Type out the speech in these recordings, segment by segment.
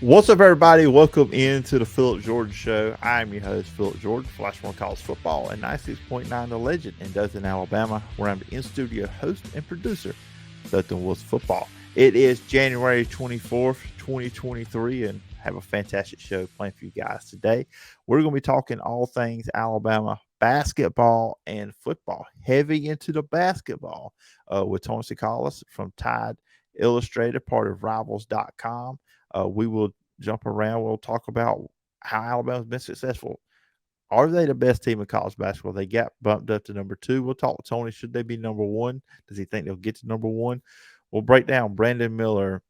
What's up, everybody? Welcome into the Phillip Jordan Show. I'm your host, Phillip Jordan, Flash One College Football and 96.9 The Legend in Dothan, Alabama, where I'm the in-studio host and producer of Dothan Wolves Football. It is January 24th, 2023, and have a fantastic show planned for you guys today. We're going to be talking all things Alabama basketball and football, heavy into the basketball with Tony Tsoukalas from Tide Illustrated, part of Rivals.com. We will jump around. We'll talk about how Alabama's been successful. Are they the best team in college basketball? They got bumped up to number 2. We'll talk with Tony. Should they be number 1? Does he think they'll get to number 1? We'll break down Brandon Miller,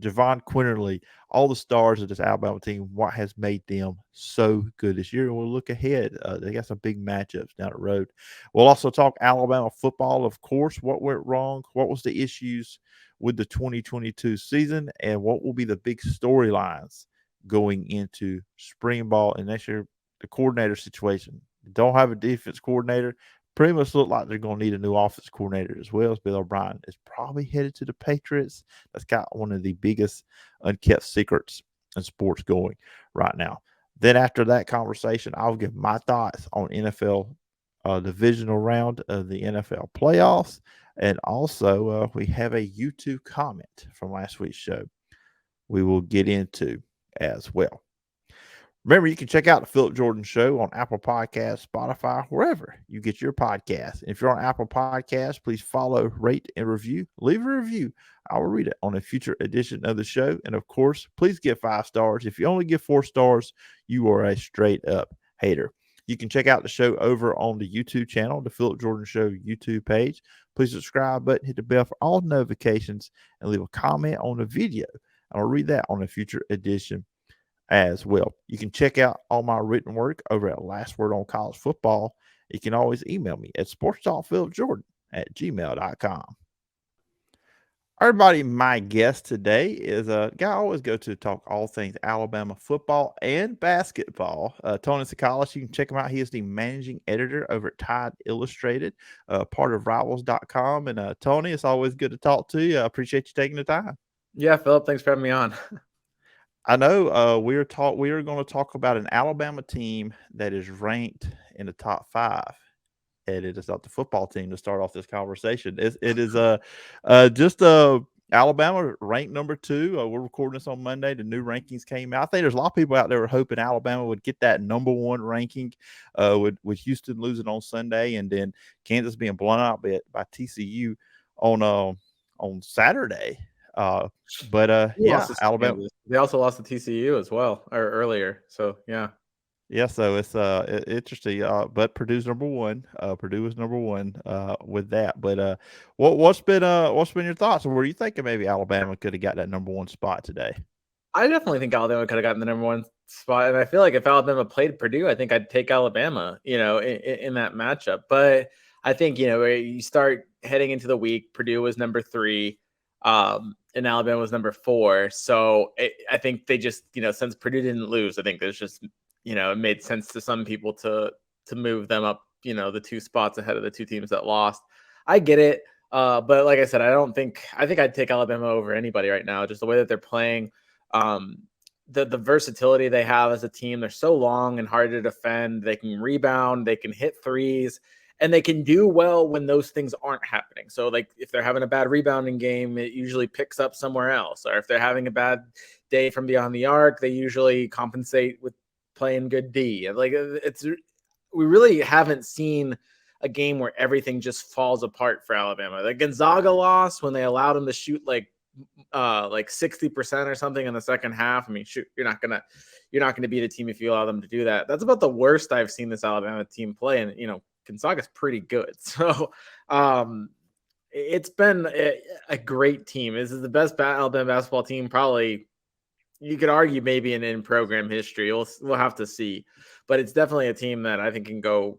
Jahvon Quinerly, all the stars of this Alabama team, what has made them so good this year. And we'll look ahead. They got some big matchups down the road. We'll also talk Alabama football, of course. What went wrong? What was the issues with the 2022 season? And what will be the big storylines going into spring ball and next year? The coordinator situation. Don't have a defense coordinator. Pretty much look like they're going to need a new offense coordinator as well. As Bill O'Brien is probably headed to the Patriots. That's got one of the biggest unkept secrets in sports going right now. Then after that conversation, I'll give my thoughts on NFL divisional round of the NFL playoffs. And also, we have a YouTube comment from last week's show we will get into as well. Remember, you can check out the Phillip Jordan Show on Apple Podcasts, Spotify, wherever you get your podcasts. If you're on Apple Podcasts, please follow, rate, and review. Leave a review. I will read it on a future edition of the show. And of course, please give 5 stars. If you only give 4 stars, you are a straight up hater. You can check out the show over on the YouTube channel, the Phillip Jordan Show YouTube page. Please subscribe button, hit the bell for all notifications, and leave a comment on the video. I'll read that on a future edition as well. You can check out all my written work over at Last Word on College Football. You can always email me at sportstalkphillipjordan@gmail.com. Everybody, my guest today is a guy I always go to talk all things Alabama football and basketball. Tony Tsoukalas, you can check him out. He is the managing editor over at Tide Illustrated, part of Rivals.com. And Tony, it's always good to talk to you. I appreciate you taking the time. Yeah, Phillip, thanks for having me on. I know we are going to talk about an Alabama team that is ranked in the top 5, and it is not the football team to start off this conversation. It is just Alabama ranked number 2. We're recording this on Monday. The new rankings came out. I think there's a lot of people out there were hoping Alabama would get that number 1 ranking with Houston losing on Sunday, and then Kansas being blown out by TCU on Saturday. Yeah, Alabama. They also lost to TCU as well, or earlier. So yeah. So it's interesting. But Purdue's number 1. Purdue was number 1 with that. But what's been your thoughts? Or were you thinking maybe Alabama could have got that number 1 spot today? I definitely think Alabama could have gotten the number 1 spot, and I feel like if Alabama played Purdue, I think I'd take Alabama, in that matchup. But I think you start heading into the week, Purdue was number 3. And Alabama was number 4. So I think they just, since Purdue didn't lose, I think there's just, it made sense to some people to move them up, the 2 spots ahead of the 2 teams that lost. I get it. But like I said, I think I'd take Alabama over anybody right now. Just the way that they're playing, the versatility they have as a team. They're so long and hard to defend. They can rebound, they can hit threes. And they can do well when those things aren't happening. So, like, if they're having a bad rebounding game, it usually picks up somewhere else. Or if they're having a bad day from beyond the arc, they usually compensate with playing good D. Like, we really haven't seen a game where everything just falls apart for Alabama. The Gonzaga loss, when they allowed them to shoot like 60% or something in the second half. I mean, shoot, you're not gonna beat a team if you allow them to do that. That's about the worst I've seen this Alabama team play, and Gonzaga's pretty good. So it's been a great team. This is the best Alabama basketball team, probably, you could argue, maybe in program history. We'll have to see. But it's definitely a team that I think can go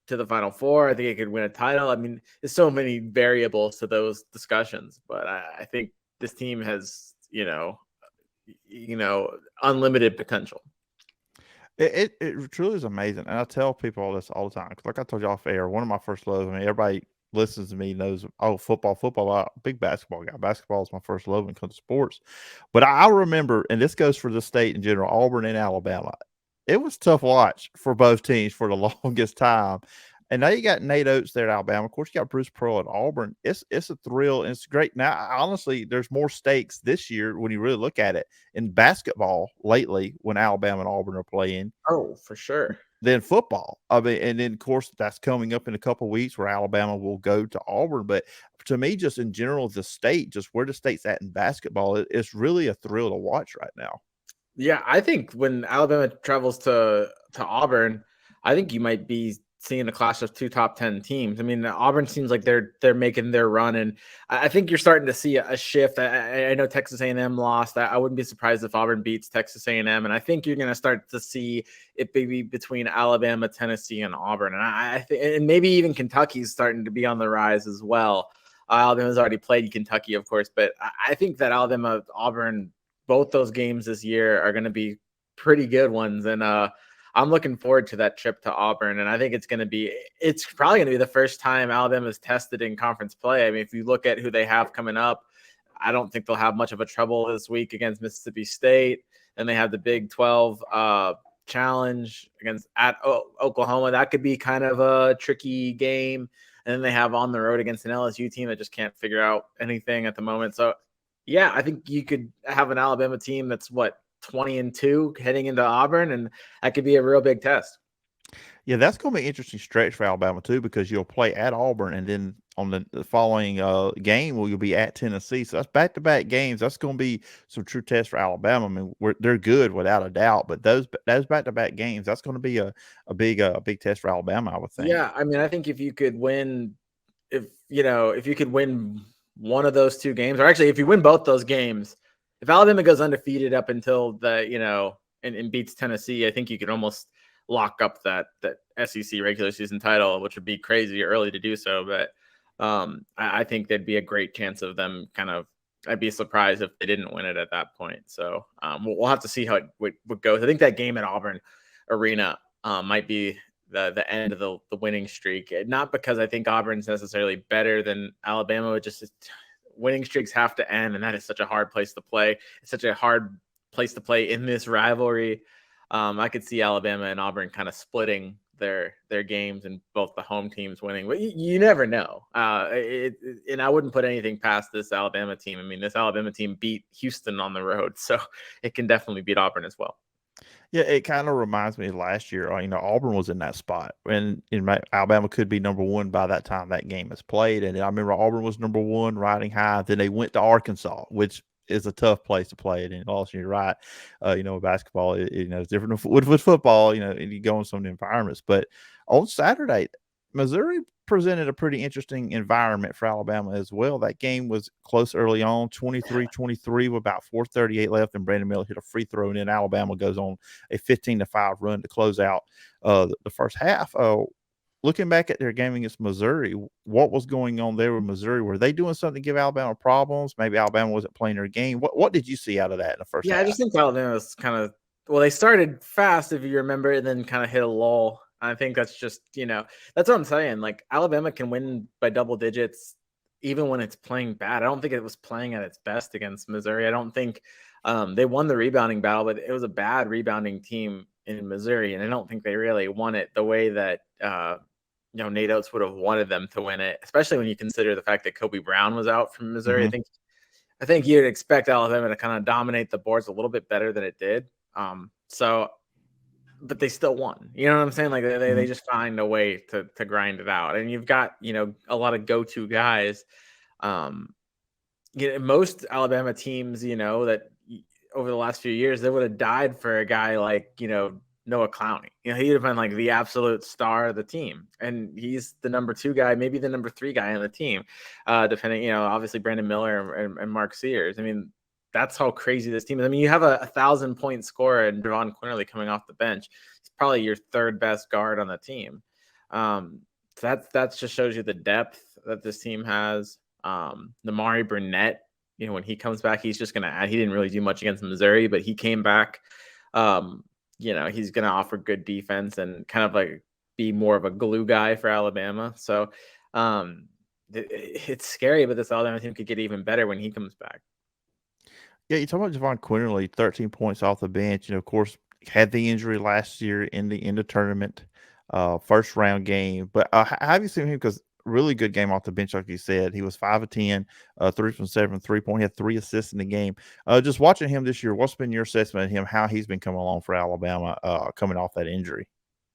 to the Final Four. I think it could win a title. I mean, there's so many variables to those discussions. But I think this team has, unlimited potential. It truly is amazing. And I tell people all this all the time. Like I told you off air, one of my first loves, I mean, everybody listens to me knows, oh, football. I'm a big basketball guy. Basketball is my first love when it comes to sports. But I remember, and this goes for the state in general, Auburn and Alabama. It was tough watch for both teams for the longest time. And now you got Nate Oates there at Alabama. Of course, you got Bruce Pearl at Auburn. It's a thrill, and it's great. Now, honestly, there's more stakes this year when you really look at it in basketball lately when Alabama and Auburn are playing Oh, for sure. than football. I mean, and then of course that's coming up in a couple of weeks where Alabama will go to Auburn. But to me, just in general, the state, just where the state's at in basketball, it's really a thrill to watch right now. Yeah, I think when Alabama travels to Auburn, I think you might be seeing a clash of two top 10 teams. I mean, Auburn seems like they're making their run, and I think you're starting to see a shift. I know Texas A&M lost. I wouldn't be surprised if Auburn beats Texas A&M, and I think you're going to start to see it be between Alabama, Tennessee, and Auburn, and I think, and maybe even Kentucky's starting to be on the rise as well. Alabama's already played Kentucky, of course, but I think that Alabama, Auburn, both those games this year are going to be pretty good ones. And I'm looking forward to that trip to Auburn. And I think it's probably going to be the first time Alabama's tested in conference play. I mean, if you look at who they have coming up, I don't think they'll have much of a trouble this week against Mississippi State. And they have the Big 12 challenge at Oklahoma. That could be kind of a tricky game. And then they have on the road against an LSU team that just can't figure out anything at the moment. So yeah, I think you could have an Alabama team that's 20-2 heading into Auburn, and that could be a real big test. Yeah, that's going to be an interesting stretch for Alabama too, because you'll play at Auburn, and then on the following game, you'll be at Tennessee. So that's back-to-back games. That's going to be some true tests for Alabama. I mean, they're good without a doubt, but those back-to-back games, that's going to be a big test for Alabama, I would think. Yeah, I mean, I think if you could win one of those two games, or actually if you win both those games, if Alabama goes undefeated up until and beats Tennessee, I think you could almost lock up that SEC regular season title, which would be crazy early to do so. But I think there'd be a great chance of them I'd be surprised if they didn't win it at that point. So we'll have to see how it goes. I think that game at Auburn Arena might be the end of the winning streak. Not because I think Auburn's necessarily better than Alabama, but just winning streaks have to end, and that is such a hard place to play. It's such a hard place to play in this rivalry. I could see Alabama and Auburn kind of splitting their games and both the home teams winning, but you never know. And I wouldn't put anything past this Alabama team. I mean, this Alabama team beat Houston on the road, so it can definitely beat Auburn as well. Yeah, it kind of reminds me of last year. Auburn was in that spot, and Alabama could be number one by that time that game is played. And I remember Auburn was number one, riding high. Then they went to Arkansas, which is a tough place to play it. And also, you're right. Basketball, it's different with football. And you go in some of the environments. But on Saturday, Missouri presented a pretty interesting environment for Alabama as well. That game was close early on, 23-23 with about 4:38 left, and Brandon Miller hit a free throw, and then Alabama goes on a 15-5 run to close out the first half. Looking back at their game against Missouri, what was going on there with Missouri? Were they doing something to give Alabama problems? Maybe Alabama wasn't playing their game. What did you see out of that in the first half? I just think Alabama was they started fast, if you remember, and then kind of hit a lull. I think that's just, that's what I'm saying. Like, Alabama can win by double digits even when it's playing bad. I don't think it was playing at its best against Missouri. I don't think they won the rebounding battle, but it was a bad rebounding team in Missouri. And I don't think they really won it the way that, Nate Oates would have wanted them to win it, especially when you consider the fact that Kobe Brown was out from Missouri. Mm-hmm. I think you'd expect Alabama to kind of dominate the boards a little bit better than it did. But they still won. You know what I'm saying? Like they just find a way to grind it out. And you've got, a lot of go-to guys. Most Alabama teams, that over the last few years, they would have died for a guy like, Noah Clowney. He'd have been like the absolute star of the team. And he's the number 2 guy, maybe the number 3 guy on the team, depending, obviously Brandon Miller and Mark Sears. I mean, that's how crazy this team is. I mean, you have a 1,000-point scorer in Jahvon Quinerly coming off the bench. He's probably your 3rd best guard on the team. So that just shows you the depth that this team has. Namari Burnett, when he comes back, he's just going to add. He didn't really do much against Missouri, but he came back. He's going to offer good defense and kind of like be more of a glue guy for Alabama. So, it's scary, but this Alabama team could get even better when he comes back. Yeah, you talk about Jahvon Quinerly, 13 points off the bench. Of course, had the injury last year in the tournament, first round game. But how have you seen him? Because really good game off the bench, like you said. He was 5 of 10, 3 from 7, 3-point. He had 3 assists in the game. Just watching him this year, what's been your assessment of him? How he's been coming along for Alabama, coming off that injury?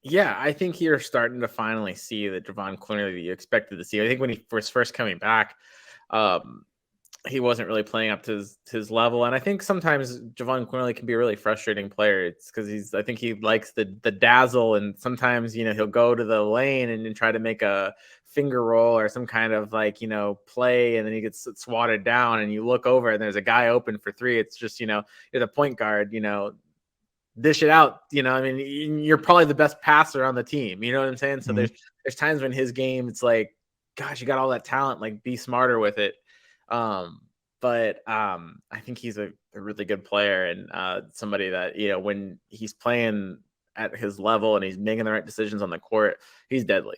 Yeah, I think you're starting to finally see the Jahvon Quinerly that you expected to see. I think when he was first coming back, um, he wasn't really playing up to his level. And I think sometimes Jahvon Quinerly can be a really frustrating player. It's because I think he likes the dazzle, and sometimes he'll go to the lane and try to make a finger roll or some kind of play, and then he gets swatted down, and you look over and there's a guy open for three. It's just you're the point guard, dish it out. I mean, you're probably the best passer on the team. You know what I'm saying? So Mhm. there's times when his game, it's like, gosh, you got all that talent, like be smarter with it. But I think he's a really good player, and somebody that, when he's playing at his level and he's making the right decisions on the court, he's deadly.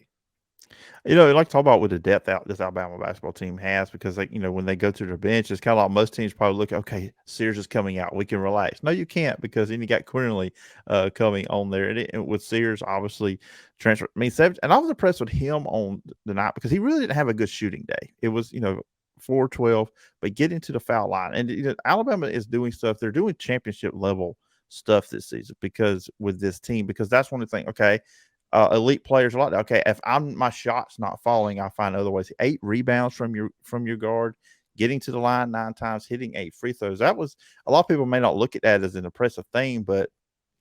Like to talk about with the depth out this Alabama basketball team has, because when they go to their bench, it's kind of like most teams probably look, okay, Sears is coming out, we can relax. No, you can't, because then you got Quinerly coming on there, and with Sears obviously transfer. I mean, and I was impressed with him on the night because he really didn't have a good shooting day. It was 4-12, but getting to the foul line, and Alabama is doing stuff. They're doing championship level stuff this season because with this team, because that's one of the things. Okay, elite players a lot. Okay, if my shot's not falling, I find other ways. 8 rebounds from your guard, getting to the line 9 times, hitting 8 free throws. That was, a lot of people may not look at that as an impressive thing, but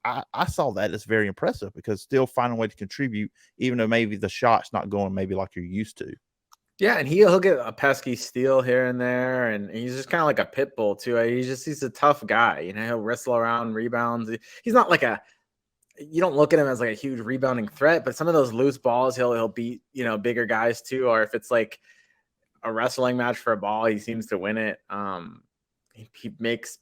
I saw that as very impressive, because still finding a way to contribute, even though maybe the shot's not going maybe like you're used to. Yeah, and he'll get a pesky steal here and there, and he's just kind of like a pit bull too. He's a tough guy. He'll wrestle around rebounds. He's not like you don't look at him as like a huge rebounding threat, but some of those loose balls he'll beat bigger guys too. Or if it's like a wrestling match for a ball, he seems to win it. He makes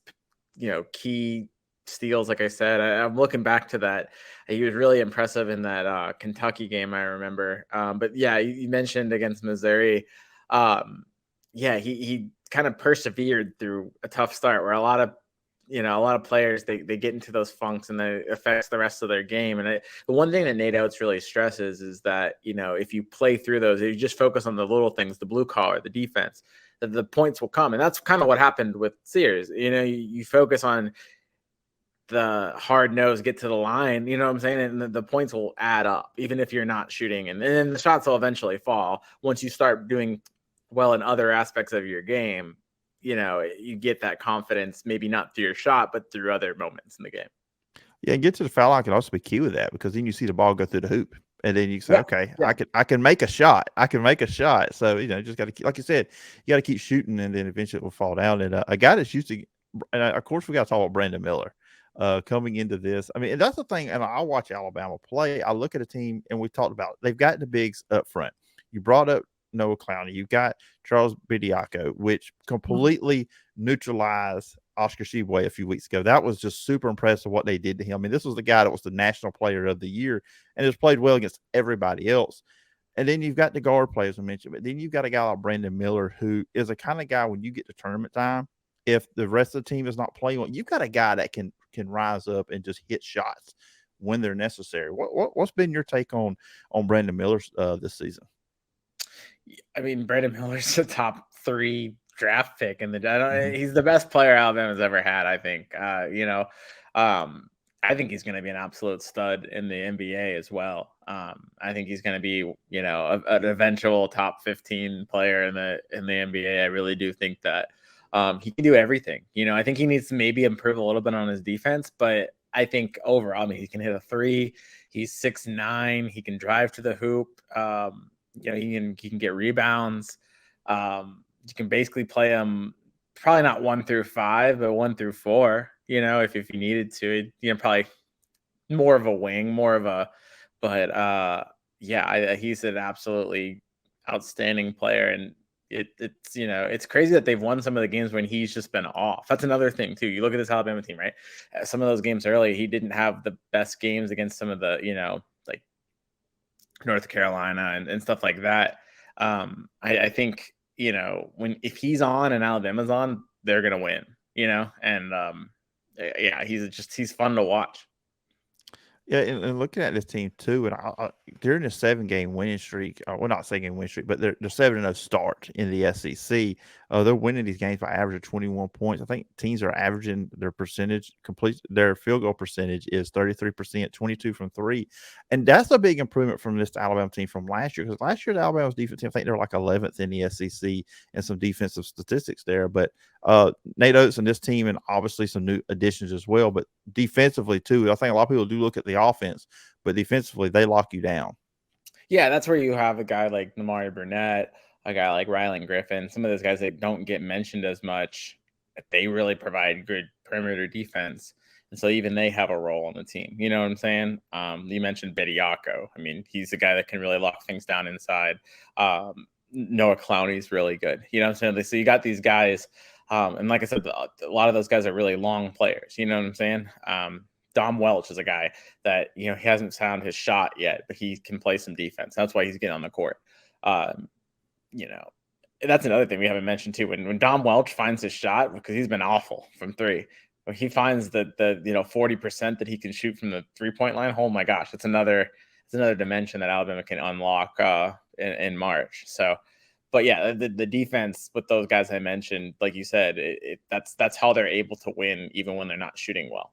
key steals. Like I said, I'm looking back to that. He was really impressive in that Kentucky game, I remember. But yeah, you mentioned against Missouri. Yeah, he kind of persevered through a tough start where a lot of players, they get into those funks, and that affects the rest of their game. And the one thing that Nate Oates really stresses is that, if you play through those, if you just focus on the little things, the blue collar, the defense, that the points will come. And that's kind of what happened with Sears. You focus on the hard nose, get to the line, you know what I'm saying? And the points will add up, even if you're not shooting. And then the shots will eventually fall once you start doing well in other aspects of your game. You get that confidence, maybe not through your shot, but through other moments in the game. Yeah, and get to the foul line can also be key with that, because then you see the ball go through the hoop, and then you say, Yeah. okay, Yeah. I can make a shot. I can make a shot. So just got to, like you said, you got to keep shooting, and then eventually it will fall down. And a guy that's used to, and of course we got to talk about Brandon Miller coming into this. I mean, and that's the thing. And I watch Alabama play. I look at a team, and we talked about, they've got the bigs up front. You brought up Noah Clowney. You've got Charles Bediako, which completely neutralized Oscar Tshiebwe a few weeks ago. That was just super impressive what they did to him. I mean, this was the guy that was the national player of the year and has played well against everybody else. And then you've got the guard players I mentioned, but then you've got a guy like Brandon Miller, who is a kind of guy, when you get to tournament time, if the rest of the team is not playing well, you've got a guy that can rise up and just hit shots when they're necessary. What's been your take on Brandon Miller this season? I mean, Brandon Miller's a top 3 draft pick, and he's the best player Alabama's ever had. I think. I think he's going to be an absolute stud in the NBA as well. I think he's going to be, an eventual top 15 player in the NBA. I really do think that he can do everything. I think he needs to maybe improve a little bit on his defense, but I think overall, I mean, he can hit a 3. He's 6'9". He can drive to the hoop. He can get rebounds. You can basically play him probably not 1 through 5, but 1 through 4. If you needed to, probably more of a wing, but he's an absolutely outstanding player, and it's crazy that they've won some of the games when he's just been off. That's another thing too. You look at this Alabama team, right? Some of those games early, he didn't have the best games against some of the, like North Carolina and stuff like that. I think, if he's on and Alabama's on, they're going to win, and yeah, he's fun to watch. Yeah, and looking at this team too, and during the 7-game winning streak, well, not 7-game winning streak, but they're 7-0 start in the SEC. They're winning these games by average of 21 points. I think teams are averaging their field goal percentage is 33%, 22 from three, and that's a big improvement from this Alabama team from last year. Because last year the Alabama's defense team, I think they're like 11th in the SEC and some defensive statistics there. But Nate Oates and this team, and obviously some new additions as well, but defensively too. I think a lot of people do look at the offense, but defensively they lock you down. Yeah, that's where you have a guy like Namari Burnett, a guy like Rylan Griffin, some of those guys that don't get mentioned as much. They really provide good perimeter defense. And so even they have a role on the team. You know what I'm saying? You mentioned Bediako. I mean, he's a guy that can really lock things down inside. Noah Clowney's really good. You know what I'm saying? So you got these guys. And like I said, a lot of those guys are really long players. You know what I'm saying? Dom Welch is a guy that, he hasn't found his shot yet, but he can play some defense. That's why he's getting on the court. That's another thing we haven't mentioned too. When Dom Welch finds his shot, because he's been awful from three, when he finds the 40% that he can shoot from the 3-point line, oh my gosh, it's another dimension that Alabama can unlock in March. So, but yeah, the defense with those guys I mentioned, like you said, that's how they're able to win even when they're not shooting well.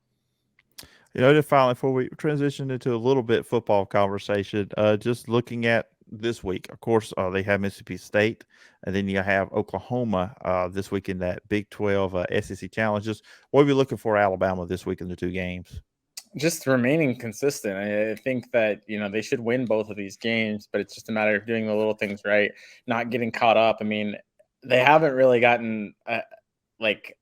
Just finally, before we transition into a little bit football conversation, just looking at this week, of course, they have Mississippi State, and then you have Oklahoma this week in that Big 12 SEC challenges. What are we looking for Alabama this week in the 2 games? Just remaining consistent. I think that, they should win both of these games, but it's just a matter of doing the little things right, not getting caught up. I mean, they haven't really gotten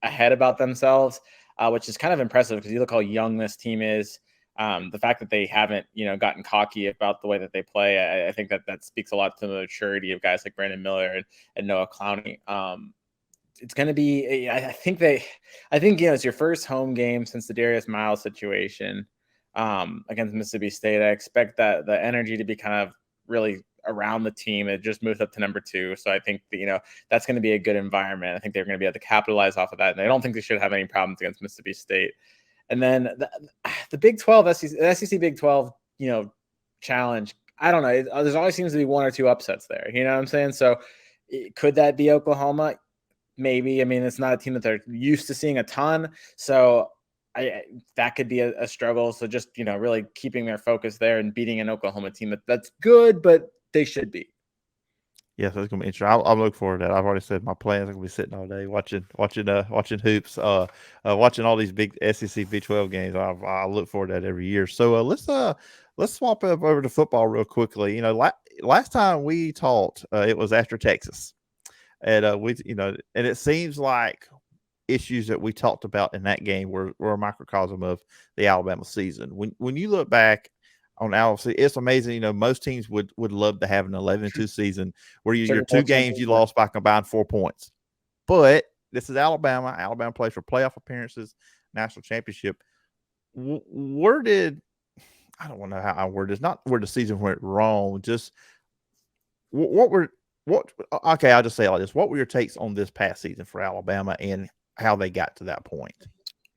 ahead about themselves, which is kind of impressive because you look how young this team is. The fact that they haven't, gotten cocky about the way that they play, I think that speaks a lot to the maturity of guys like Brandon Miller and Noah Clowney. It's going to be, I think, it's your first home game since the Darius Miles situation against Mississippi State. I expect that the energy to be kind of really around the team. It just moved up to number 2. So I think that, that's going to be a good environment. I think they're going to be able to capitalize off of that. And I don't think they should have any problems against Mississippi State. And then the Big 12, SEC Big 12, challenge. I don't know. There's always seems to be 1 or 2 upsets there. You know what I'm saying? So could that be Oklahoma? Maybe. I mean, it's not a team that they're used to seeing a ton. So that could be a struggle. So just, really keeping their focus there and beating an Oklahoma team that's good, but they should be. Yes, that's gonna be interesting. I'll look forward to that. I've already said my plans are gonna be sitting all day watching hoops, watching all these big SEC Big 12 games. I look forward to that every year. So let's swap up over to football real quickly. Last time we talked, it was after Texas, and and it seems like issues that we talked about in that game were a microcosm of the Alabama season. When you look back on Alabama, it's amazing. Most teams would love to have an 11-2 season where your 2 games you lost by combined 4 points. But this is Alabama. Alabama plays for playoff appearances, national championship. Where did I don't want to know how I word this. Not where the season went wrong. Just okay, I'll just say it like this. What were your takes on this past season for Alabama and how they got to that point?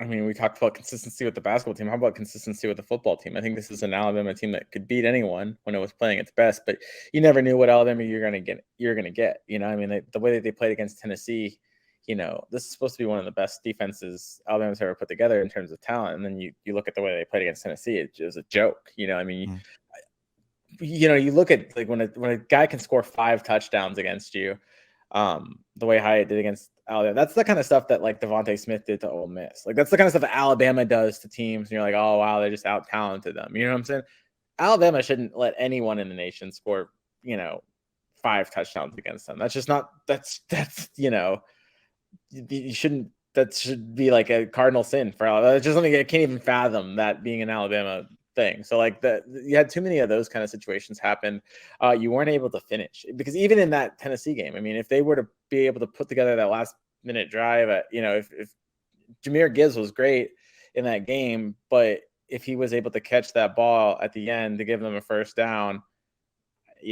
I mean, we talked about consistency with the basketball team. How about consistency with the football team? I think this is an Alabama team that could beat anyone when it was playing its best, but you never knew what Alabama you're going to get. I mean, the way that they played against Tennessee, this is supposed to be one of the best defenses Alabama's ever put together in terms of talent. And then you look at the way they played against Tennessee, it was a joke. I mean, you look at when a guy can score 5 touchdowns against you, the way Hyatt did against Alabama. That's the kind of stuff that Devontae Smith did to Ole Miss. That's the kind of stuff that Alabama does to teams. And you're like, oh wow, they just out talented them. You know what I'm saying? Alabama shouldn't let anyone in the nation score, 5 touchdowns against them. That's just not. That's you shouldn't. That should be like a cardinal sin for Alabama. It's just something I can't even fathom that being an Alabama thing. So you had too many of those kind of situations happen. You weren't able to finish because even in that Tennessee game, I mean, if they were to be able to put together that last minute drive, if Jahmyr Gibbs was great in that game, but if he was able to catch that ball at the end to give them a first down,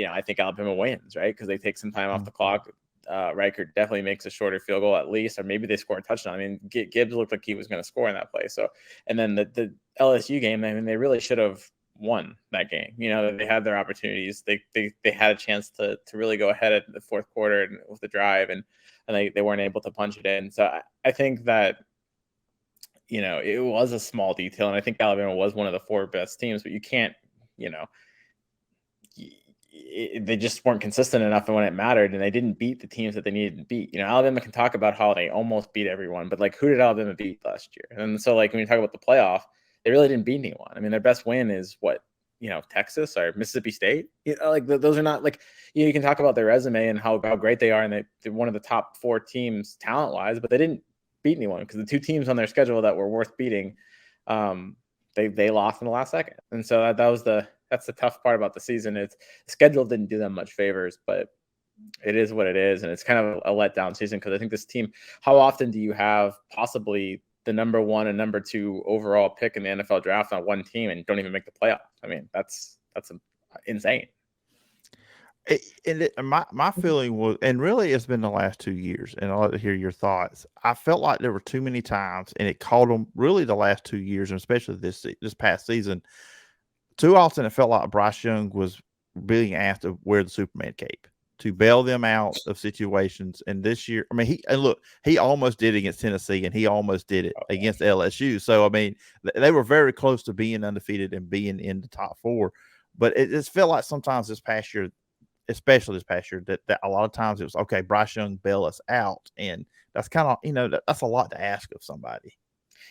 I think Alabama wins, right? Because they take some time off the clock. Riker definitely makes a shorter field goal at least, or maybe they score a touchdown. I mean, Gibbs looked like he was going to score in that play. So, and then the LSU game, I mean, they really should have won that game. They had their opportunities. They had a chance to really go ahead at the fourth quarter and with the drive, and they weren't able to punch it in. So I think that it was a small detail, and I think Alabama was one of the 4 best teams, but you can't, they just weren't consistent enough when it mattered, and they didn't beat the teams that they needed to beat. Alabama can talk about how they almost beat everyone, but who did Alabama beat last year? And so when you talk about the playoff, they really didn't beat anyone. I mean, their best win is what, Texas or Mississippi State. Those are not you can talk about their resume and how great they are, and they're one of the top 4 teams talent wise, but they didn't beat anyone because the 2 teams on their schedule that were worth beating, they lost in the last second. And so that's the tough part about the season. It's the schedule didn't do them much favors, but it is what it is. And it's kind of a letdown season because I think this team, how often do you have possibly the number 1 and number 2 overall pick in the NFL draft on one team and don't even make the playoffs? I mean, that's insane. My feeling was, and really it's been the last 2 years, and I'd like to hear your thoughts. I felt like there were too many times, and it caught them really the last 2 years, and especially this past season. Too often it felt like Bryce Young was being asked to wear the Superman cape to bail them out of situations. And this year, I mean, he almost did it against Tennessee, and he almost did it against LSU. So, I mean, they were very close to being undefeated and being in the top 4. But it just felt like sometimes this past year, especially this past year, that a lot of times it was, okay, Bryce Young bail us out. And that's kind of, that's a lot to ask of somebody.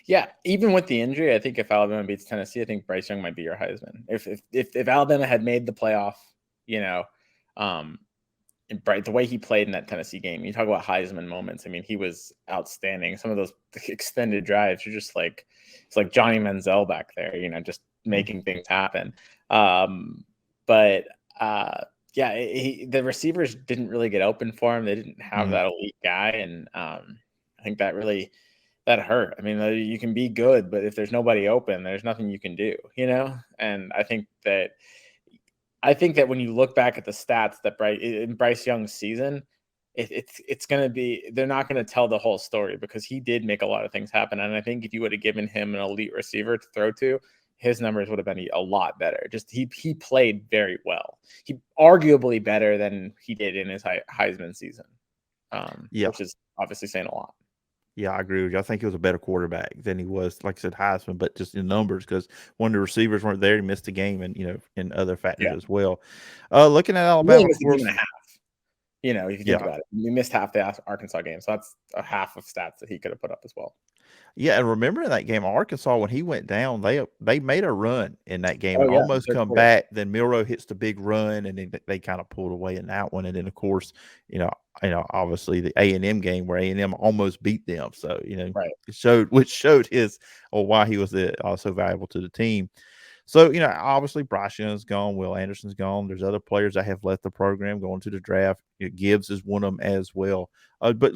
Yeah, even with the injury, I think if Alabama beats Tennessee, I think Bryce Young might be your Heisman. If Alabama had made the playoff, the way he played in that Tennessee game, you talk about Heisman moments. I mean, he was outstanding. Some of those extended drives, you're just it's like Johnny Manziel back there, just making things happen. The receivers didn't really get open for him. They didn't have that elite guy, and I think that really. That hurt. I mean, you can be good, but if there's nobody open, there's nothing you can do, And I think that when you look back at the stats that in Bryce Young's season, it's going to be, they're not going to tell the whole story because he did make a lot of things happen. And I think if you would have given him an elite receiver to throw to, his numbers would have been a lot better. Just he played very well. He arguably better than he did in his Heisman season, which is obviously saying a lot. Yeah, I agree with you. I think he was a better quarterback than he was, like I said, Heisman, but just in numbers because when the receivers weren't there, he missed the game, and in other factors as well. Looking at Alabama, missed a game and a half. If you think about it, he missed half the Arkansas game, so that's a half of stats that he could have put up as well. Yeah, and remember in that game, Arkansas, when he went down, they made a run in that game and almost come back. Then Milroe hits the big run, and then they kind of pulled away in that one. And then, of course, obviously the A&M game where A&M almost beat them. So, it showed why he was so valuable to the team. So, obviously Bryce Young's gone. Will Anderson's gone. There's other players that have left the program going to the draft. Gibbs is one of them as well. But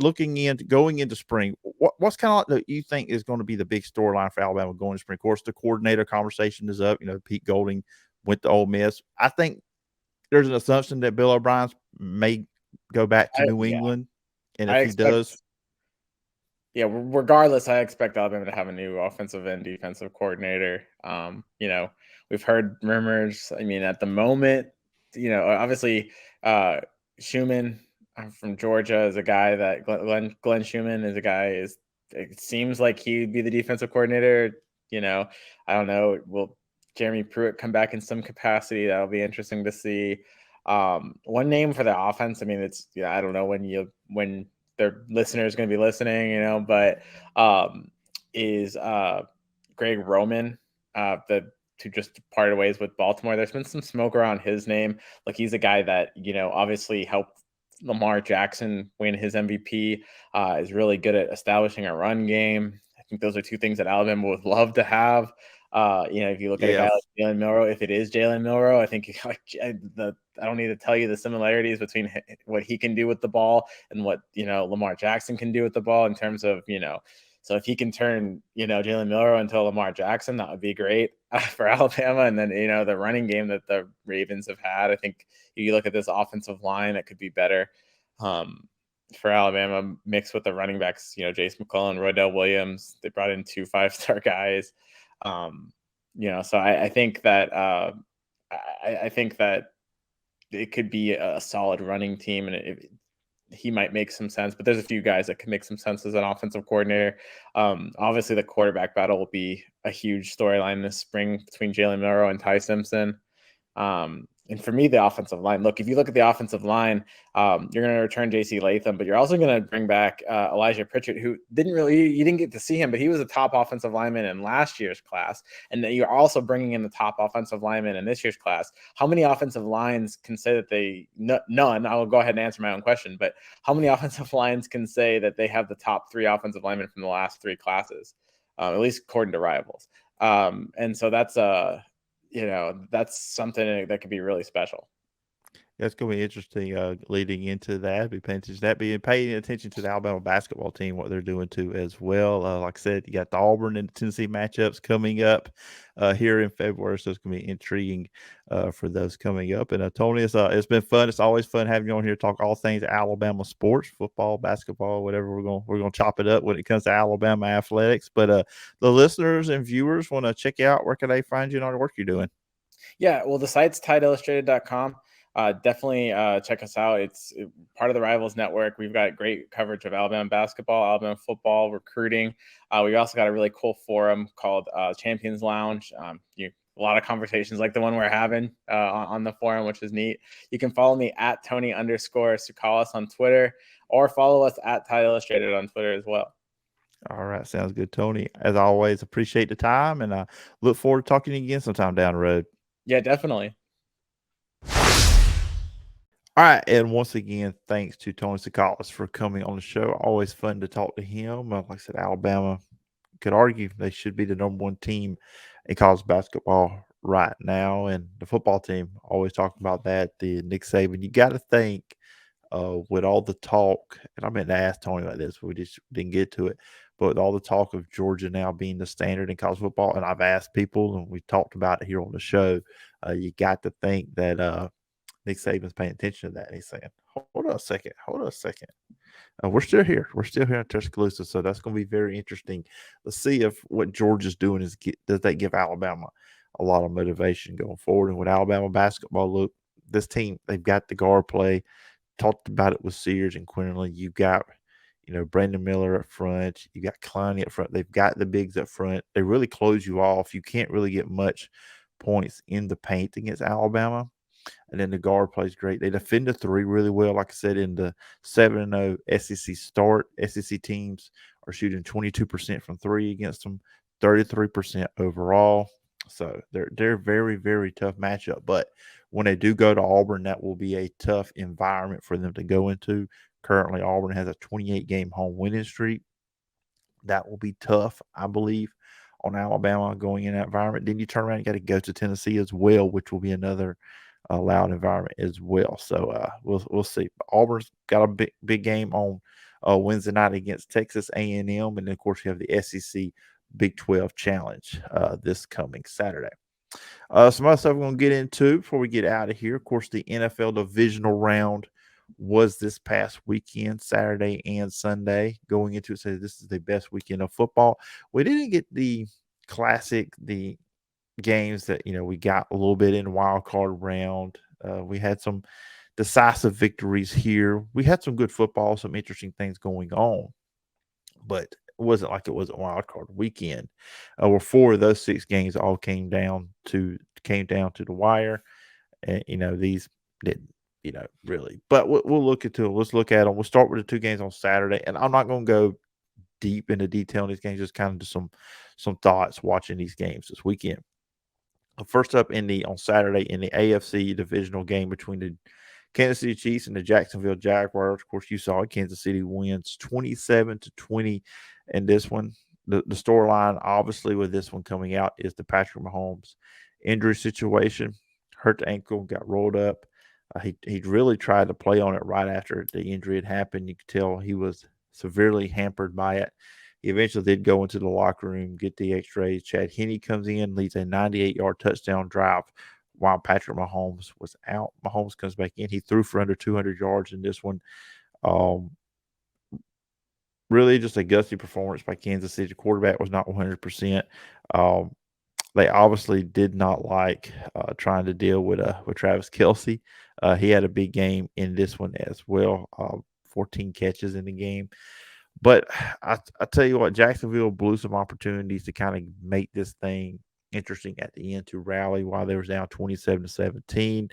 going into spring, what's kind of like you think is going to be the big storyline for Alabama going to spring? Of course, the coordinator conversation is up. Pete Golding went to Ole Miss. I think there's an assumption that Bill O'Brien may go back to New England. And if he does. Yeah, regardless, I expect Alabama to have a new offensive and defensive coordinator. We've heard rumors. I mean, at the moment, obviously, Schumann from Georgia is a guy that Glenn Schumann is a guy. It seems like he'd be the defensive coordinator. I don't know. Will Jeremy Pruitt come back in some capacity? That'll be interesting to see. One name for the offense. I mean, I don't know when their listeners going to be listening, but is Greg Roman, who just parted ways with Baltimore. There's been some smoke around his name. Like he's a guy that, obviously helped Lamar Jackson win his MVP, is really good at establishing a run game. I think those are 2 things that Alabama would love to have. If you look at a guy like Jalen Milroe, if it is Jalen Milroe, I think I don't need to tell you the similarities between what he can do with the ball and what, Lamar Jackson can do with the ball in terms of, so if he can turn, Jalen Milroe into Lamar Jackson, that would be great. for Alabama, and then the running game that the Ravens have had. I think if you look at this offensive line, it could be better for Alabama, mixed with the running backs. Jace McClellan, Rodell Williams. They brought in 2 5-star guys. So I think that I think that it could be a solid running team, and he might make some sense. But there's a few guys that can make some sense as an offensive coordinator. Obviously, the quarterback battle will be a huge storyline this spring between Jalen Milroe and Ty Simpson. And for me, the offensive line. Look, if you look at the offensive line, you're going to return J.C. Latham, but you're also going to bring back Elijah Pritchett, who you didn't get to see him, but he was a top offensive lineman in last year's class. And then you're also bringing in the top offensive lineman in this year's class. How many offensive lines can say that none? I will go ahead and answer my own question, but how many offensive lines can say that they have the top 3 offensive linemen from the last 3 classes, at least according to Rivals? And so that's that's something that could be really special. That's going to be interesting leading into that. Be paying attention to that. Be paying attention to the Alabama basketball team, what they're doing too as well. Like I said, you got the Auburn and the Tennessee matchups coming up here in February, so it's going to be intriguing for those coming up. And Tony, it's been fun. It's always fun having you on here to talk all things Alabama sports, football, basketball, whatever. We're gonna chop it up when it comes to Alabama athletics. But the listeners and viewers want to check you out. Where can they find you and all the work you're doing? Yeah, well, the site's tideillustrated.com. Definitely check us out. It's part of the Rivals Network. We've got great coverage of Alabama basketball, Alabama football, recruiting. We also got a really cool forum called Champions Lounge. A lot of conversations like the one we're having on the forum, which is neat. You can follow me at Tony_Tsoukalas on Twitter, or follow us at Tide Illustrated on Twitter as well. All right. Sounds good, Tony. As always, appreciate the time, and I look forward to talking to you again sometime down the road. Yeah, definitely. All right, and once again, thanks to Tony Tsoukalas for coming on the show. Always fun to talk to him. Like I said, Alabama could argue they should be the number 1 team in college basketball right now, and the football team always talking about that. The Nick Saban, you got to think with all the talk, and I meant to ask Tony about this, but we just didn't get to it. But with all the talk of Georgia now being the standard in college football, and I've asked people, and we talked about it here on the show, you got to think that Nick Saban's paying attention to that. And he's saying, hold on a second. We're still here. We're still here in Tuscaloosa. So that's going to be very interesting. Let's see if what Georgia's doing does that give Alabama a lot of motivation going forward. And with Alabama basketball, look, this team, they've got the guard play. Talked about it with Sears and Quinerly. You've got, Brandon Miller up front. You got Klein up front. They've got the bigs up front. They really close you off. You can't really get much points in the paint against Alabama. And then the guard plays great. They defend the 3 really well. Like I said, in the 7-0 SEC start, SEC teams are shooting 22% from 3 against them, 33% overall. So they're very, very tough matchup. But when they do go to Auburn, that will be a tough environment for them to go into. Currently, Auburn has a 28-game home winning streak. That will be tough, I believe, on Alabama going in that environment. Then you turn around and got to go to Tennessee as well, which will be another loud environment as well. So we'll see. Auburn's got a big game on Wednesday night against Texas A&M, and then of course you have the SEC Big 12 Challenge this coming Saturday. Some other stuff we're going to get into before we get out of here. Of course, the NFL Divisional round was this past weekend, Saturday and Sunday. Going into it, says this is the best weekend of football. We didn't get the games that we got a little bit in wild card round. We had some decisive victories here. We had some good football, some interesting things going on, but it wasn't like it was a wild card weekend. Where 4 of those 6 games all came down to the wire, and these didn't. Really, but we'll look into it. Let's look at them. We'll start with the 2 games on Saturday, and I'm not going to go deep into detail on these games. Just kind of just some thoughts watching these games this weekend. First up on Saturday in the AFC divisional game between the Kansas City Chiefs and the Jacksonville Jaguars. Of course, you saw it. Kansas City wins 27-20 in this one. The storyline, obviously, with this one coming out is the Patrick Mahomes injury situation. Hurt the ankle, got rolled up. He really tried to play on it right after the injury had happened. You could tell he was severely hampered by it. He eventually did go into the locker room, get the x-rays. Chad Henne comes in, leads a 98-yard touchdown drive while Patrick Mahomes was out. Mahomes comes back in. He threw for under 200 yards in this one. Really just a gutsy performance by Kansas City. The quarterback was not 100%. They obviously did not like trying to deal with Travis Kelce. He had a big game in this one as well. 14 catches in the game. But I tell you what, Jacksonville blew some opportunities to kind of make this thing interesting at the end to rally while they was down 27-17.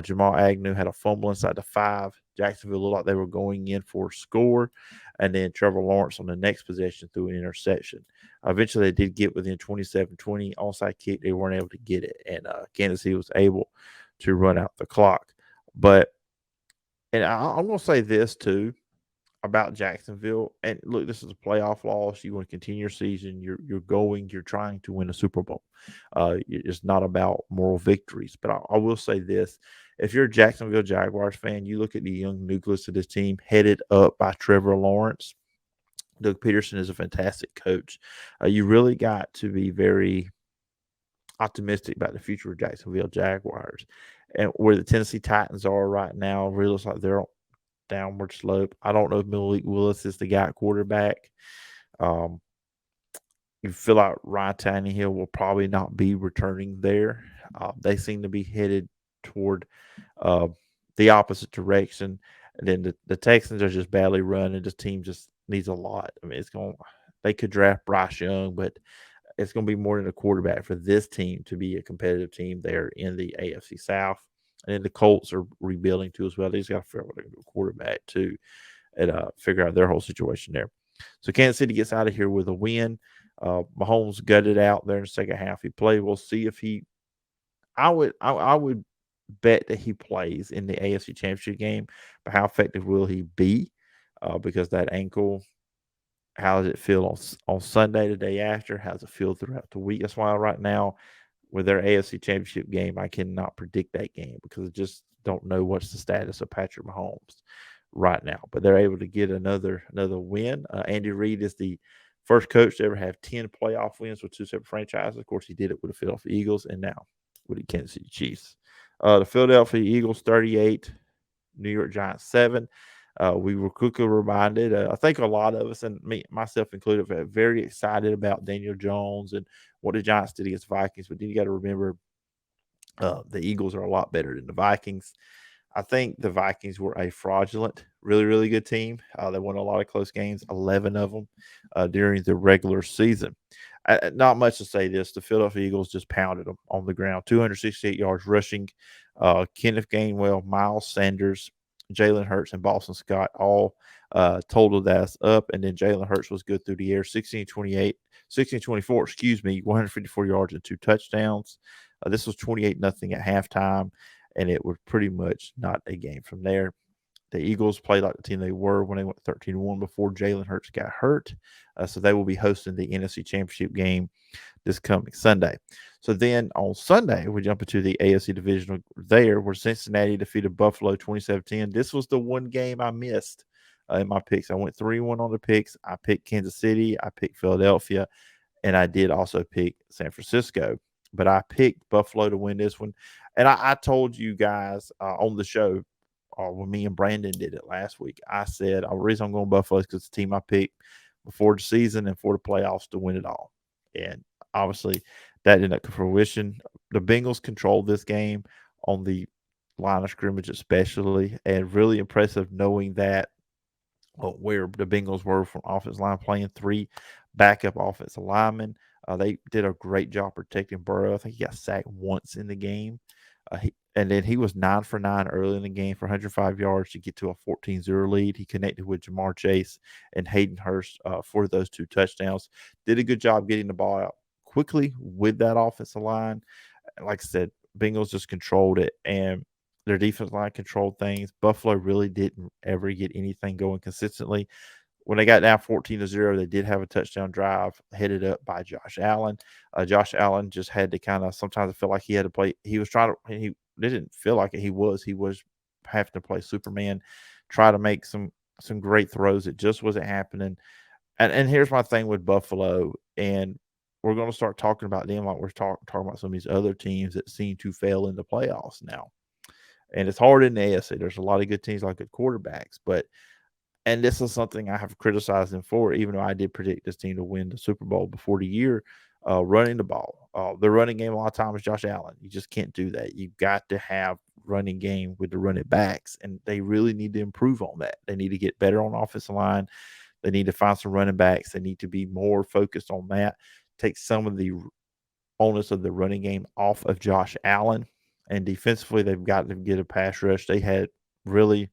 Jamal Agnew had a fumble inside the 5. Jacksonville looked like they were going in for a score. And then Trevor Lawrence on the next possession threw an interception. Eventually, they did get within 27-20. Onside kick, they weren't able to get it. And Kansas City was able to run out the clock. But, and I'm going to say this too about Jacksonville. And look, this is a playoff loss. You want to continue your season. You're trying to win a Super Bowl. It's not about moral victories. But I will say this. If you're a Jacksonville Jaguars fan, you look at the young nucleus of this team headed up by Trevor Lawrence. Doug Peterson is a fantastic coach. You really got to be very optimistic about the future of Jacksonville Jaguars. And where the Tennessee Titans are right now, really looks like they're on downward slope. I don't know if Malik Willis is the guy at quarterback. You feel like Ryan Tannehill will probably not be returning there. They seem to be headed toward the opposite direction. And then the Texans are just badly run, and this team just needs a lot. I mean, they could draft Bryce Young, but it's going to be more than a quarterback for this team to be a competitive team there in the AFC South. And then the Colts are rebuilding too as well. They just got to figure out what they're going to do quarterback too and figure out their whole situation there. So Kansas City gets out of here with a win. Mahomes gutted out there in the second half. He played. We'll see if he – I would bet that he plays in the AFC Championship game, but how effective will he be? Because that ankle, how does it feel on Sunday, the day after? How does it feel throughout the week? That's why right now – with their AFC Championship game, I cannot predict that game because I just don't know what's the status of Patrick Mahomes right now. But they're able to get another win. Andy Reid is the first coach to ever have 10 playoff wins with two separate franchises. Of course, he did it with the Philadelphia Eagles and now with the Kansas City Chiefs. The Philadelphia Eagles 38, New York Giants 7. We were quickly reminded, I think a lot of us, and myself included, were very excited about Daniel Jones and what the Giants did against the Vikings. But then you got to remember the Eagles are a lot better than the Vikings. I think the Vikings were a fraudulent, really, really good team. They won a lot of close games, 11 of them during the regular season. Not much to say this. The Philadelphia Eagles just pounded them on the ground, 268 yards rushing. Kenneth Gainwell, Miles Sanders, Jalen Hurts, and Boston Scott all totaled that up. And then Jalen Hurts was good through the air, 16-24, 154 yards and 2 touchdowns. This was 28-0 at halftime, and it was pretty much not a game from there. The Eagles played like the team they were when they went 13-1 before Jalen Hurts got hurt. So they will be hosting the NFC Championship game this coming Sunday. So then on Sunday, we jump into the AFC Divisional there where Cincinnati defeated Buffalo 27-10. This was the one game I missed in my picks. I went 3-1 on the picks. I picked Kansas City. I picked Philadelphia. And I did also pick San Francisco. But I picked Buffalo to win this one. And I told you guys on the show when me and Brandon did it last week, I said the reason I'm going Buffalo is because it's the team I picked before the season and for the playoffs to win it all. And obviously that didn't come to fruition. The Bengals controlled this game on the line of scrimmage especially, and really impressive knowing that where the Bengals were from offensive line, playing 3 backup offensive linemen. They did a great job protecting Burrow. I think he got sacked once in the game. And then he was 9 for 9 early in the game for 105 yards to get to a 14-0 lead. He connected with Jamar Chase and Hayden Hurst for those 2 touchdowns. Did a good job getting the ball out quickly with that offensive line. Like I said, Bengals just controlled it, and their defense line controlled things. Buffalo really didn't ever get anything going consistently. When they got down 14-0, they did have a touchdown drive headed up by Josh Allen. Josh Allen just had to kind of, sometimes I feel like he had to play. He was trying to, he didn't feel like it. He was having to play Superman, try to make some great throws. It just wasn't happening. And here's my thing with Buffalo, and we're going to start talking about them like we're talking about some of these other teams that seem to fail in the playoffs now. And it's hard in the AFC. There's a lot of good teams, like good quarterbacks, but and this is something I have criticized them for, even though I did predict this team to win the Super Bowl before the year, running the ball. The running game a lot of times Josh Allen. You just can't do that. You've got to have running game with the running backs, and they really need to improve on that. They need to get better on offensive line. They need to find some running backs. They need to be more focused on that. Take some of the onus of the running game off of Josh Allen. And defensively, they've got to get a pass rush. They had really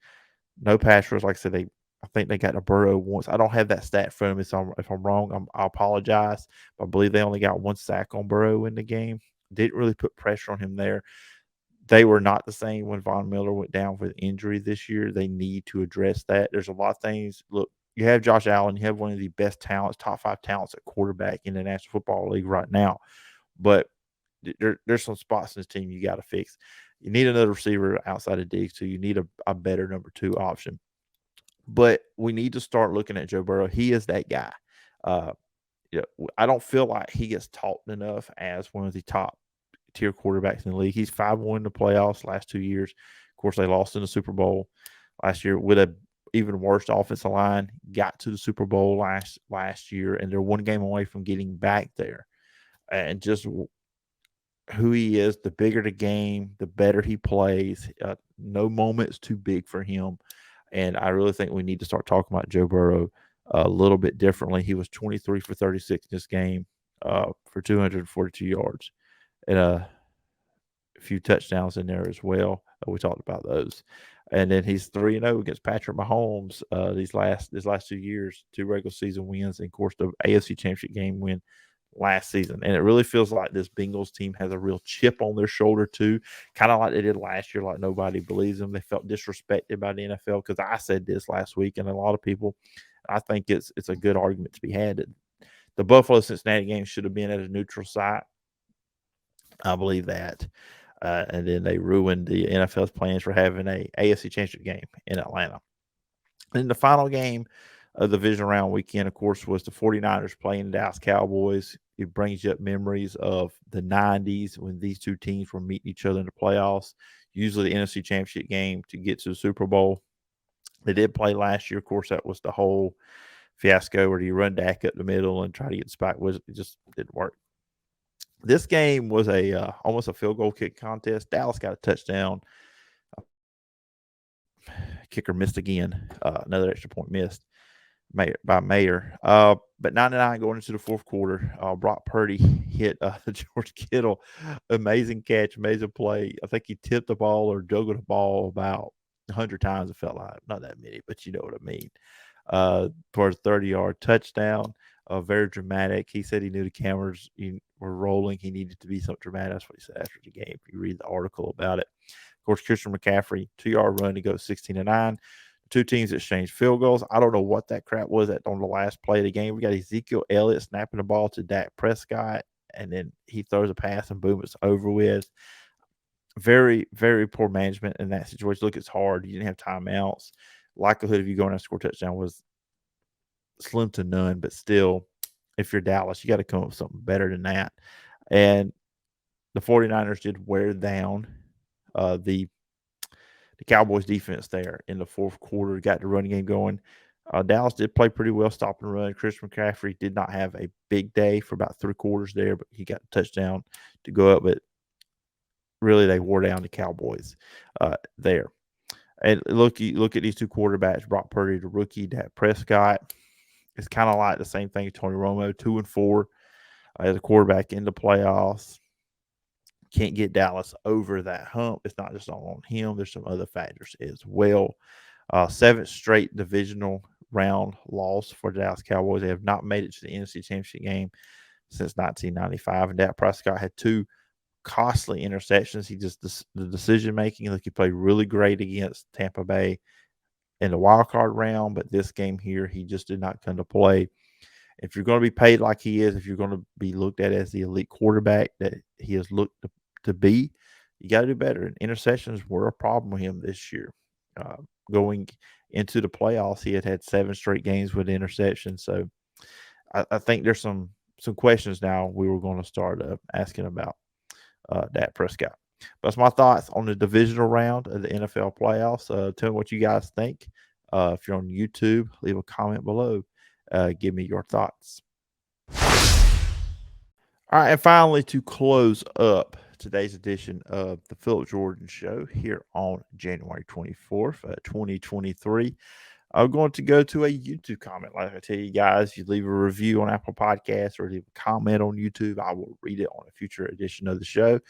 no pass rush. Like I said, I think they got to Burrow once. I don't have that stat in front of me, so if I'm wrong, I apologize. But I believe they only got one sack on Burrow in the game. Didn't really put pressure on him there. They were not the same when Von Miller went down with injury this year. They need to address that. There's a lot of things. Look, you have Josh Allen. You have one of the best talents, top 5 talents at quarterback in the National Football League right now. But there's some spots in this team you got to fix. You need another receiver outside of Diggs, so you need a better number 2 option. But we need to start looking at Joe Burrow. He is that guy. Uh, I don't feel like he gets talked enough as one of the top tier quarterbacks in the league. He's 5-1 in the playoffs last 2 years. Of course, they lost in the Super Bowl last year with a even worse offensive line. Got to the Super Bowl last year, and they're one game away from getting back there. And just who he is, the bigger the game, the better he plays. No moment's too big for him. And I really think we need to start talking about Joe Burrow a little bit differently. He was 23 for 36 in this game for 242 yards and a few touchdowns in there as well. We talked about those. And then he's 3-0 against Patrick Mahomes these last 2 years, 2 regular season wins, and of course the AFC Championship game win last season. And it really feels like this Bengals team has a real chip on their shoulder too, kind of like they did last year, like nobody believes them. They felt disrespected by the NFL because I said this last week, and a lot of people, I think it's a good argument to be had. The Buffalo-Cincinnati game should have been at a neutral site. I believe that. And then they ruined the NFL's plans for having a AFC Championship game in Atlanta. And the final game of the division round weekend, of course, was the 49ers playing the Dallas Cowboys. It brings you up memories of the 90s when these two teams were meeting each other in the playoffs, usually the NFC Championship game to get to the Super Bowl. They did play last year. Of course, that was the whole fiasco where you run Dak up the middle and try to get the spike. It just didn't work. This game was almost a field goal kick contest. Dallas got a touchdown. Kicker missed again. Another extra point missed by Mayer. But 99 going into the fourth quarter, Brock Purdy hit George Kittle. Amazing catch, amazing play. I think he tipped the ball or juggled the ball about 100 times, it felt like. Not that many, but you know what I mean. For a 30-yard touchdown. Very dramatic. He said he knew the cameras were rolling. He needed to be something dramatic. That's what he said after the game. If you read the article about it. Of course, Christian McCaffrey, 2-yard run to go 16-9. Two teams exchanged field goals. I don't know what that crap was on the last play of the game. We got Ezekiel Elliott snapping the ball to Dak Prescott, and then he throws a pass, and boom, it's over with. Very, very poor management in that situation. Look, it's hard. You didn't have timeouts. Likelihood of you going to score a touchdown was slim to none, but still, if you're Dallas, you got to come up with something better than that. And the 49ers did wear down the Cowboys defense there in the fourth quarter, got the running game going. Dallas did play pretty well, stop and run. Christian McCaffrey did not have a big day for about 3 quarters there, but he got a touchdown to go up. But really, they wore down the Cowboys there. And look at these two quarterbacks, Brock Purdy, the rookie, Dak Prescott. It's kind of like the same thing, Tony Romo, 2-4 as a quarterback in the playoffs. Can't get Dallas over that hump. It's not just on him. There's some other factors as well. 7th straight divisional round loss for the Dallas Cowboys. They have not made it to the NFC Championship game since 1995. And Dak Prescott had 2 costly interceptions. The decision making. Look, he played really great against Tampa Bay in the wild card round, but this game here, he just did not come to play. If you're going to be paid like he is, if you're going to be looked at as the elite quarterback that he has looked to be, you got to do better. And interceptions were a problem with him this year. Going into the playoffs, he had 7 straight games with interceptions. So I think there's some questions now we were going to start asking about Dak Prescott. That's my thoughts on the divisional round of the NFL playoffs. Tell me what you guys think. If you're on YouTube, leave a comment below. Give me your thoughts. All right, and finally, to close up today's edition of the Phillip Jordan Show here on January 24th, 2023, I'm going to go to a YouTube comment. Like I tell you guys, if you leave a review on Apple Podcasts or leave a comment on YouTube, I will read it on a future edition of the show.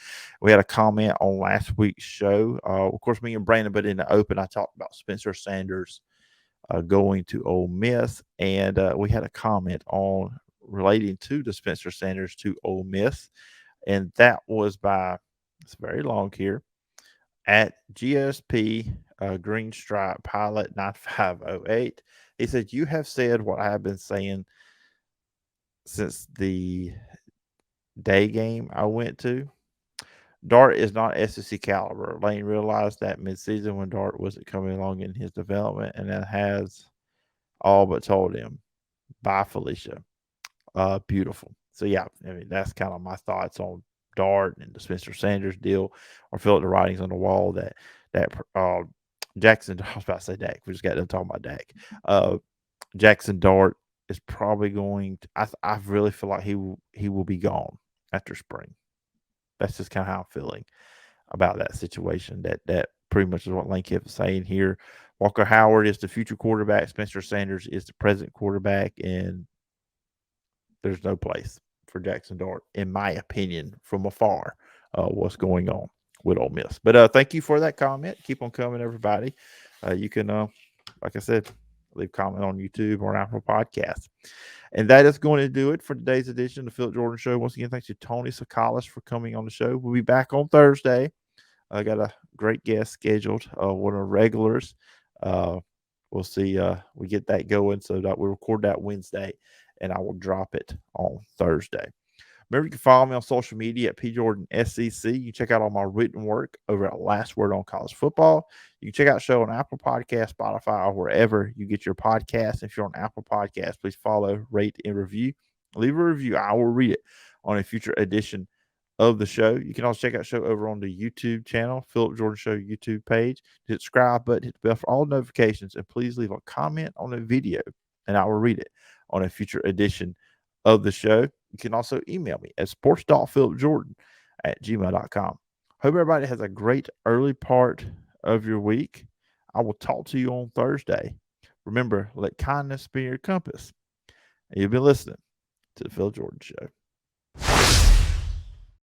We had a comment on last week's show. Of course, me and Brandon, but in the open, I talked about Spencer Sanders going to Ole Miss, and we had a comment on relating to the Spencer Sanders to Ole Miss, and that was by, it's very long here, at GSP Green Stripe Pilot 9508. He said, "You have said what I have been saying since the day game I went to. Dart is not SEC caliber. Lane realized that midseason when Dart wasn't coming along in his development, and that has all but told him. Bye, Felicia." Beautiful. So yeah, I mean, that's kind of my thoughts on Dart and the Spencer Sanders deal. Or feel like the writings on the wall that Jackson. I was about to say Dak. We just got done talking about Dak. Jackson Dart is probably going to. I really feel like he will be gone after spring. That's just kind of how I'm feeling about that situation. That pretty much is what Lane kept saying here. Walker Howard is the future quarterback. Spencer Sanders is the present quarterback, and there's no place for Jackson Dart, in my opinion, from afar, what's going on with Ole Miss. But thank you for that comment. Keep on coming, everybody. You can, like I said, leave a comment on YouTube or Apple Podcasts. And that is going to do it for today's edition of the Phillip Jordan Show. Once again, thanks to Tony Tsoukalas for coming on the show. We'll be back on Thursday. I got a great guest scheduled, one of the regulars. We'll see. We get that going so that we record that Wednesday, and I will drop it on Thursday. Remember, you can follow me on social media at PJordanSEC. You can check out all my written work over at Last Word on College Football. You can check out the show on Apple Podcasts, Spotify, or wherever you get your podcasts. If you're on Apple Podcasts, please follow, rate, and review. Leave a review. I will read it on a future edition of the show. You can also check out the show over on the YouTube channel, Phillip Jordan Show YouTube page. Hit the subscribe button, hit the bell for all notifications, and please leave a comment on the video, and I will read it on a future edition of the show. You can also email me at sports.phillipjordan@gmail.com. Hope everybody has a great early part of your week. I will talk to you on Thursday. Remember, let kindness be your compass. And you've been listening to the Phil Jordan Show.